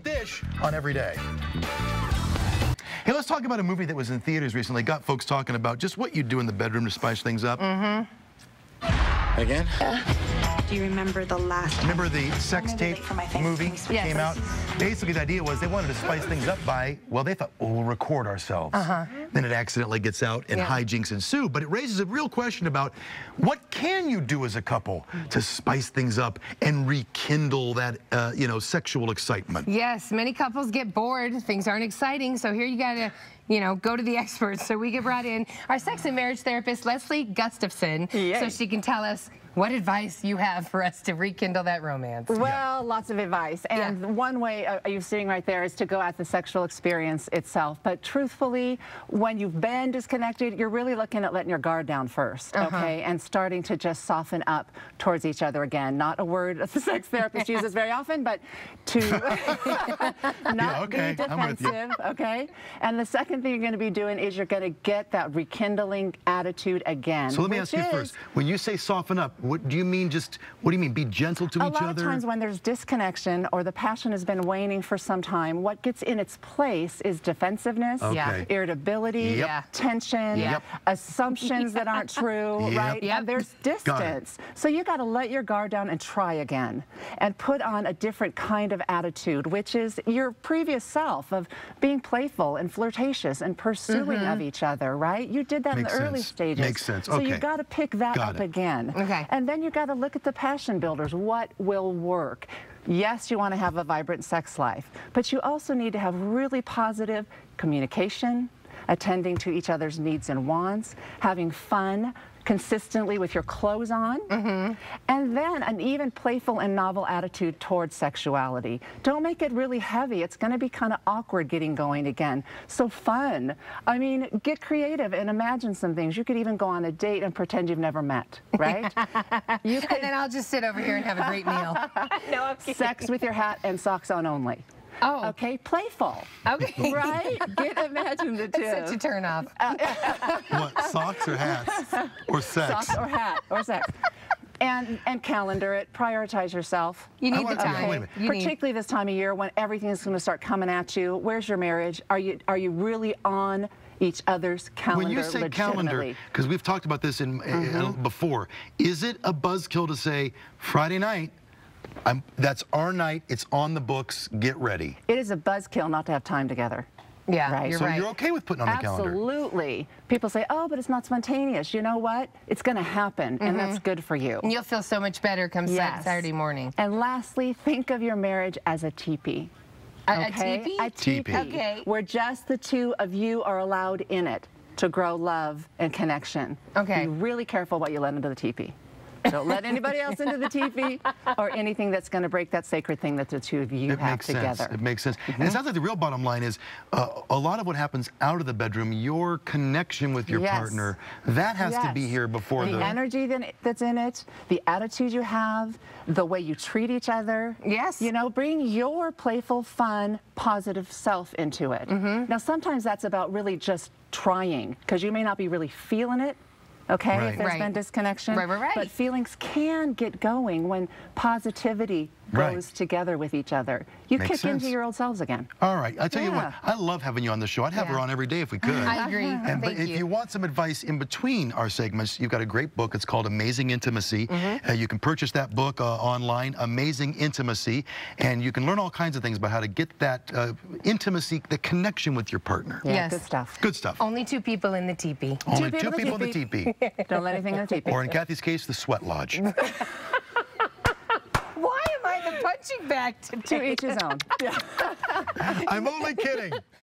dish on every day. Hey, let's talk about a movie that was in theaters recently. Got folks talking about just what you do in the bedroom to spice things up. Again? Do you remember the last time? Remember the sex tape movie that came out? Basically, the idea was they wanted to spice things up by, well, they thought, oh, we'll record ourselves. Then it accidentally gets out and hijinks ensue. But it raises a real question about what can you do as a couple to spice things up and rekindle that, sexual excitement? Yes, many couples get bored. Things aren't exciting. So here you got to, go to the experts. So we get brought in our sex and marriage therapist, Leslie Gustafson, so she can tell us what advice you have for us to rekindle that romance. Well, lots of advice. And one way you're sitting right there is to go at the sexual experience itself. But truthfully, when you've been disconnected, you're really looking at letting your guard down first, okay? And starting to just soften up towards each other again. Not a word that the sex therapist uses very often, but to not be defensive, okay? And the second thing you're going to be doing is you're going to get that rekindling attitude again. So let me ask you first, when you say soften up, what do you mean be gentle to each other? A lot of times when there's disconnection or the passion has been waning for some time, what gets in its place is defensiveness, irritability, tension, assumptions that aren't true, right? And there's distance. So you got to let your guard down and try again and put on a different kind of attitude, which is your previous self of being playful and flirtatious and pursuing of each other, right? You did that in the early stages. Makes sense. So you got to pick that up again. And then you got to look at the passion builders. What will work? Yes, you want to have a vibrant sex life, but you also need to have really positive communication, attending to each other's needs and wants, having fun consistently with your clothes on, and then an even playful and novel attitude towards sexuality. Don't make it really heavy. It's going to be kind of awkward getting going again. So fun. I mean, get creative and imagine some things. You could even go on a date and pretend you've never met, right? And then I'll just sit over here and have a great meal. No, I'm kidding. Sex with your hat and socks on only. Oh. Okay, playful. Okay. Right? Get imaginative. That's such a turn off. What, socks or hats? Or sex? Socks or hat or sex. And calendar it, prioritize yourself. You need the time. Wait a minute. Particularly this time of year when everything is going to start coming at you. Where's your marriage? Are you really on each other's calendar? When you say calendar, because we've talked about this before, is it a buzzkill to say Friday night, that's our night, it's on the books, get ready? It is a buzzkill not to have time together. Yeah, right. You're so right. you're okay with putting on the calendar? Absolutely. People say, oh, but it's not spontaneous. You know what? It's going to happen, and that's good for you. And you'll feel so much better come Saturday morning. And lastly, think of your marriage as a teepee. A teepee? A teepee. Okay. Where just the two of you are allowed in it to grow love and connection. Okay. Be really careful what you let into the teepee. Don't let anybody else into the teepee or anything that's going to break that sacred thing that the two of you have together. It makes sense. And it sounds like the real bottom line is a lot of what happens out of the bedroom, your connection with your partner, that has to be here before the energy that's in it, the attitude you have, the way you treat each other. Yes. Bring your playful, fun, positive self into it. Now, sometimes that's about really just trying, because you may not be really feeling it. Okay, if there's been disconnection. But feelings can get going when positivity goes together with each other. You kick into your old selves again. All right, I tell you what, I love having you on the show. I'd have her on every day if we could. I agree. But if you want some advice in between our segments, you've got a great book. It's called Amazing Intimacy. You can purchase that book online, Amazing Intimacy, and you can learn all kinds of things about how to get that intimacy, the connection with your partner. Yeah, good stuff. Good stuff. Only two people in the teepee. Only two people in the teepee. Don't let anything in the teepee. Or in Kathy's case, the sweat lodge. Why am I the punching bag today? To each his own. I'm only kidding.